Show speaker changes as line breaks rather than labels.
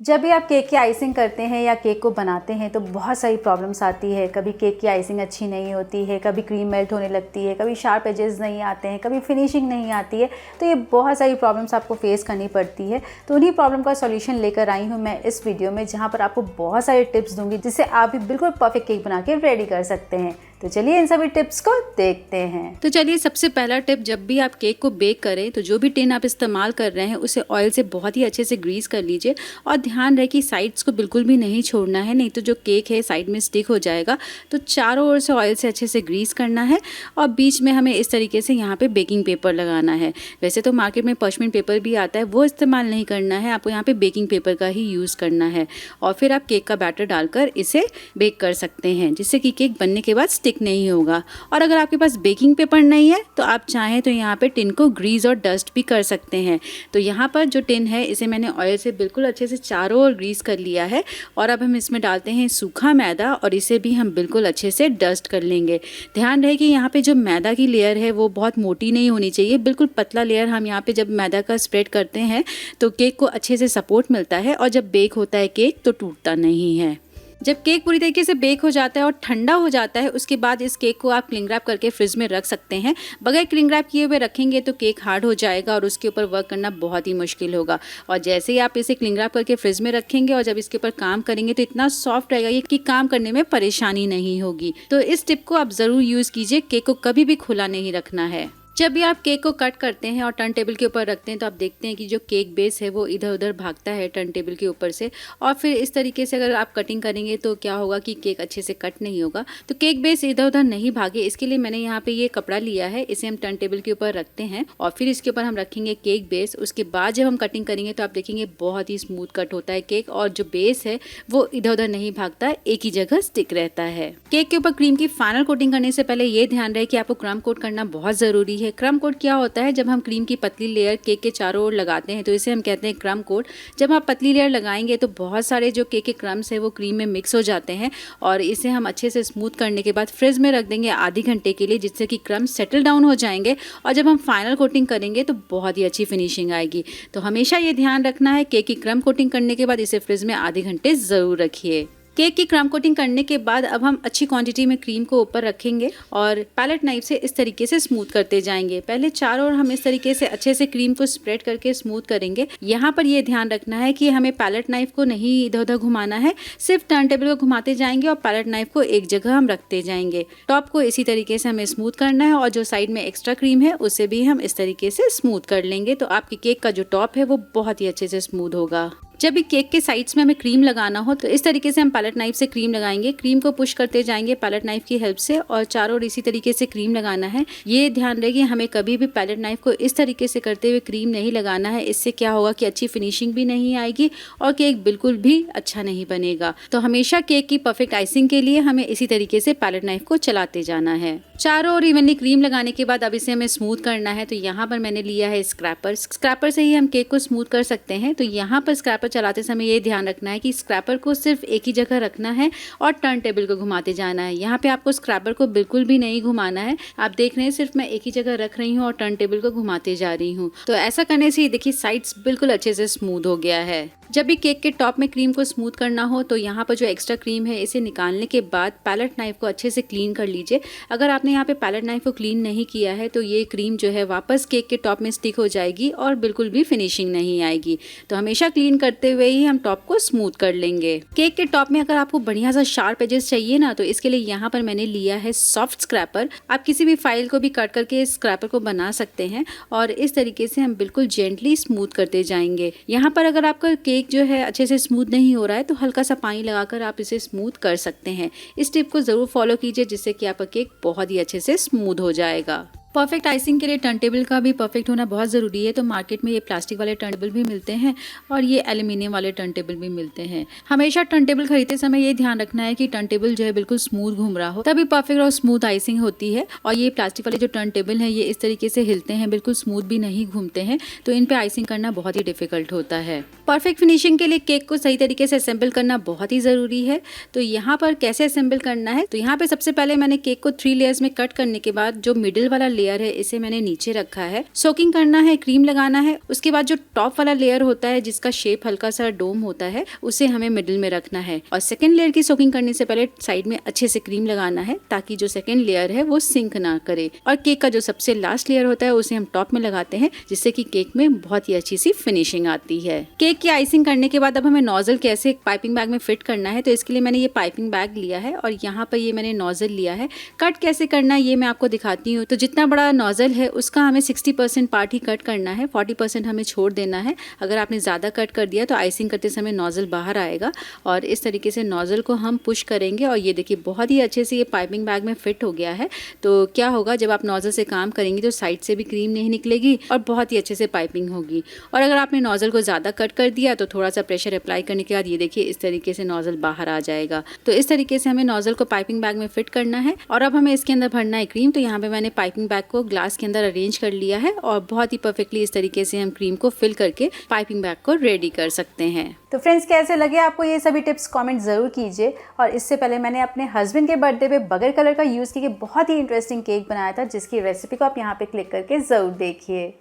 जब भी आप केक की आइसिंग करते हैं या केक को बनाते हैं तो बहुत सारी प्रॉब्लम्स आती है। कभी केक की आइसिंग अच्छी नहीं होती है, कभी क्रीम मेल्ट होने लगती है, कभी शार्प एजेस नहीं आते हैं, कभी फिनिशिंग नहीं आती है। तो ये बहुत सारी प्रॉब्लम्स आपको फेस करनी पड़ती है। तो उन्हीं प्रॉब्लम का सॉल्यूशन लेकर आई हूँ मैं इस वीडियो में, जहाँ पर आपको बहुत सारे टिप्स दूंगी जिससे आप भी बिल्कुल परफेक्ट केक बना के रेडी कर सकते हैं। तो चलिए इन सभी टिप्स को देखते हैं।
तो चलिए सबसे पहला टिप, जब भी आप केक को बेक करें तो जो भी टिन आप इस्तेमाल कर रहे हैं उसे ऑयल से बहुत ही अच्छे से ग्रीस कर लीजिए और ध्यान रहे कि साइड्स को बिल्कुल भी नहीं छोड़ना है, नहीं तो जो केक है साइड में स्टिक हो जाएगा। तो चारों ओर से ऑयल से अच्छे से ग्रीस करना है और बीच में हमें इस तरीके से यहाँ पे बेकिंग पेपर लगाना है। वैसे तो मार्केट में पशमीन पेपर भी आता है, वो इस्तेमाल नहीं करना है, आपको यहाँ पे बेकिंग पेपर का ही यूज़ करना है। और फिर आप केक का बैटर डालकर इसे बेक कर सकते हैं, जिससे कि केक बनने के बाद स्टिक नहीं होगा। और अगर आपके पास बेकिंग पेपर नहीं है तो आप चाहें तो यहाँ पे टिन को ग्रीस और डस्ट भी कर सकते हैं। तो यहाँ पर जो टिन है इसे मैंने ऑयल से बिल्कुल अच्छे से चारों ओर ग्रीस कर लिया है और अब हम इसमें डालते हैं सूखा मैदा और इसे भी हम बिल्कुल अच्छे से डस्ट कर लेंगे। ध्यान रहे कि यहाँ पे जो मैदा की लेयर है वो बहुत मोटी नहीं होनी चाहिए, बिल्कुल पतला लेयर। हम यहाँ पे जब मैदा का स्प्रेड करते हैं तो केक को अच्छे से सपोर्ट मिलता है और जब बेक होता है केक तो टूटता नहीं है। जब केक पूरी तरीके से बेक हो जाता है और ठंडा हो जाता है, उसके बाद इस केक को आप क्लिंग रैप करके फ्रिज में रख सकते हैं। बगैर क्लिंग रैप किए हुए रखेंगे तो केक हार्ड हो जाएगा और उसके ऊपर वर्क करना बहुत ही मुश्किल होगा। और जैसे ही आप इसे क्लिंग रैप करके फ्रिज में रखेंगे और जब इसके ऊपर काम करेंगे तो इतना सॉफ्ट रहेगा कि काम करने में परेशानी नहीं होगी। तो इस टिप को आप ज़रूर यूज़ कीजिए, केक को कभी भी खुला नहीं रखना है। जब भी आप केक को कट करते हैं और टर्न टेबल के ऊपर रखते हैं तो आप देखते हैं कि जो केक बेस है वो इधर उधर भागता है टर्न टेबल के ऊपर से। और फिर इस तरीके से अगर आप कटिंग करेंगे तो क्या होगा कि केक अच्छे से कट नहीं होगा। तो केक बेस इधर उधर नहीं भागे, इसके लिए मैंने यहाँ पे ये कपड़ा लिया है, इसे हम टर्न टेबल के ऊपर रखते हैं और फिर इसके ऊपर हम रखेंगे केक बेस। उसके बाद जब हम कटिंग करेंगे तो आप देखेंगे बहुत ही स्मूथ कट होता है केक और जो बेस है वो इधर उधर नहीं भागता, एक ही जगह स्टिक रहता है। केक के ऊपर क्रीम की फाइनल कोटिंग करने से पहले ये ध्यान रहे कि आपको क्रम कोट करना बहुत जरूरी है। क्रम कोट क्या होता है? जब हम क्रीम की पतली लेयर केक के चारों ओर लगाते हैं तो इसे हम कहते हैं क्रम कोट। जब आप पतली लेयर लगाएंगे तो बहुत सारे जो केक के क्रम्स है वो क्रीम में मिक्स हो जाते हैं और इसे हम अच्छे से स्मूथ करने के बाद फ्रिज में रख देंगे आधे घंटे के लिए, जिससे कि क्रम्स सेटल डाउन हो जाएंगे और जब हम फाइनल कोटिंग करेंगे तो बहुत ही अच्छी फिनिशिंग आएगी। तो हमेशा ये ध्यान रखना है, केक की क्रम कोटिंग करने के बाद इसे फ्रिज में आधे घंटे जरूर रखिए। केक की क्रम कोटिंग करने के बाद अब हम अच्छी क्वांटिटी में क्रीम को ऊपर रखेंगे और पैलेट नाइफ से इस तरीके से स्मूथ करते जाएंगे। पहले चारों ओर हम इस तरीके से अच्छे से क्रीम को स्प्रेड करके स्मूथ करेंगे। यहाँ पर ये ध्यान रखना है कि हमें पैलेट नाइफ को नहीं इधर उधर घुमाना है, सिर्फ टर्न टेबल को घुमाते जाएंगे और पैलेट नाइफ को एक जगह हम रखते जाएंगे। टॉप को इसी तरीके से हमें स्मूथ करना है और जो साइड में एक्स्ट्रा क्रीम है उसे भी हम इस तरीके से स्मूथ कर लेंगे। तो आपके केक का जो टॉप है वो बहुत ही अच्छे से स्मूथ होगा। जब भी केक के साइड्स में हमें क्रीम लगाना हो तो इस तरीके से हम पैलेट नाइफ से क्रीम लगाएंगे। क्रीम को पुश करते जाएंगे पैलेट नाइफ की हेल्प से और चारों ओर इसी तरीके से क्रीम लगाना है। ये ध्यान रहे कि हमें कभी भी पैलेट नाइफ को इस तरीके से करते हुए क्रीम नहीं लगाना है। इससे क्या होगा कि अच्छी फिनिशिंग भी नहीं आएगी और केक बिल्कुल भी अच्छा नहीं बनेगा। तो हमेशा केक की परफेक्ट आइसिंग के लिए हमें इसी तरीके से पैलेट नाइफ को चलाते जाना है। चारों ओर इवनली क्रीम लगाने के बाद अब इसे हमें स्मूथ करना है। तो यहाँ पर मैंने लिया है स्क्रैपर। स्क्रैपर से ही हम केक को स्मूथ कर सकते हैं। तो यहाँ पर स्क्रैपर चलाते समय ये ध्यान रखना है कि स्क्रैपर को सिर्फ एक ही जगह रखना है और टर्न टेबल को घुमाते जाना है। यहाँ पे आपको स्क्रैपर को बिल्कुल भी नहीं घुमाना है। आप देख रहे हैं सिर्फ मैं एक ही जगह रख रही हूँ और टर्न टेबल को घुमाते जा रही हूँ। तो ऐसा करने से देखिए साइड्स बिल्कुल अच्छे से स्मूथ हो गया है। जब भी केक के टॉप में क्रीम को स्मूथ करना हो तो यहाँ पर जो एक्स्ट्रा क्रीम है इसे निकालने के बाद पैलेट नाइफ को अच्छे से क्लीन कर लीजिए। अगर आपने यहाँ पे पैलेट नाइफ को क्लीन नहीं किया है तो ये क्रीम जो है वापस केक के टॉप में स्टिक हो जाएगी और बिल्कुल भी फिनिशिंग नहीं आएगी। तो हमेशा क्लीन करते हुए ही हम टॉप को स्मूथ कर लेंगे। केक के टॉप में अगर आपको बढ़िया सा शार्प एजेस चाहिए ना तो इसके लिए यहाँ पर मैंने लिया है सॉफ्ट स्क्रैपर। आप किसी भी फाइल को भी कट करके इस स्क्रैपर को बना सकते हैं और इस तरीके से हम बिल्कुल जेंटली स्मूथ करते जाएंगे। यहाँ पर अगर आपका केक जो है अच्छे से स्मूथ नहीं हो रहा है तो हल्का सा पानी लगाकर आप इसे स्मूथ कर सकते हैं। इस टिप को जरूर फॉलो कीजिए, जिससे कि आपका केक बहुत ही अच्छे से स्मूथ हो जाएगा। परफेक्ट आइसिंग के लिए टर्न टेबल का भी परफेक्ट होना बहुत ज़रूरी है। तो मार्केट में ये प्लास्टिक वाले टर्न टेबल भी मिलते हैं और ये एल्यूमिनियम वाले टर्न टेबल भी मिलते हैं। हमेशा टर्न टेबल खरीदते समय ये ध्यान रखना है कि टर्न टेबल जो है बिल्कुल स्मूथ घूम रहा हो, तभी परफेक्ट और स्मूथ आइसिंग होती है। और ये प्लास्टिक वाले जो टर्न टेबल है ये इस तरीके से हिलते हैं, बिल्कुल स्मूथ भी नहीं घूमते हैं, तो इन पे आइसिंग करना बहुत ही डिफिकल्ट होता है। परफेक्ट फिनिशिंग के लिए केक को सही तरीके से असेंबल करना बहुत ही ज़रूरी है। तो यहाँ पर कैसे असेंबल करना है, तो यहाँ पे सबसे पहले मैंने केक को 3 लेयर्स में कट करने के बाद जो मिडिल वाला लेयर है इसे मैंने नीचे रखा है। सोकिंग करना है, क्रीम लगाना है, उसके बाद जो टॉप वाला लेयर होता है जिसका शेप हल्का सा डोम होता है उसे हमें मिडिल में रखना है। और सेकेंड लेयर की सोकिंग करने से पहले साइड में अच्छे से क्रीम लगाना है ताकि जो सेकेंड लेयर है वो सिंक ना करे। और केक का जो सबसे लास्ट लेयर होता है उसे हम टॉप में लगाते हैं जिससे कि केक में बहुत ही अच्छी सी फिनिशिंग आती है। केक की आइसिंग करने के बाद अब हमें नोजल कैसे पाइपिंग बैग में फिट करना है, तो इसके लिए मैंने ये पाइपिंग बैग लिया है और यहाँ पर ये मैंने नोजल लिया है। कट कैसे करना है ये मैं आपको दिखाती हूँ। तो जितना बड़ा नोजल है उसका हमें 60% पार्ट ही कट करना है, 40% हमें छोड़ देना है। अगर आपने ज़्यादा कट कर दिया तो आइसिंग करते समय नोजल बाहर आएगा। और इस तरीके से नोजल को हम पुश करेंगे और ये देखिए बहुत ही अच्छे से ये पाइपिंग बैग में फिट हो गया है। तो क्या होगा, जब आप नोजल से काम करेंगे तो साइड से भी क्रीम नहीं निकलेगी और बहुत ही अच्छे से पाइपिंग होगी। और अगर आपने नोजल को ज़्यादा कट कर दिया तो थोड़ा सा प्रेशर अप्लाई करने के बाद ये देखिए इस तरीके से नोजल बाहर आ जाएगा। तो इस तरीके से हमें नोजल को पाइपिंग बैग में फिट करना है। और अब हमें इसके अंदर भरना है क्रीम। तो यहाँ पे मैंने पाइपिंग बैग को ग्लास के अंदर अरेंज कर लिया है और बहुत ही परफेक्टली इस तरीके से हम क्रीम को फिल करके पाइपिंग बैग को रेडी कर सकते हैं।
तो फ्रेंड्स, कैसे लगे आपको ये सभी टिप्स कमेंट ज़रूर कीजिए। और इससे पहले मैंने अपने हस्बैंड के बर्थडे पे बगर कलर का यूज़ करके बहुत ही इंटरेस्टिंग केक बनाया था जिसकी रेसिपी को आप यहाँ पे क्लिक करके ज़रूर देखिए।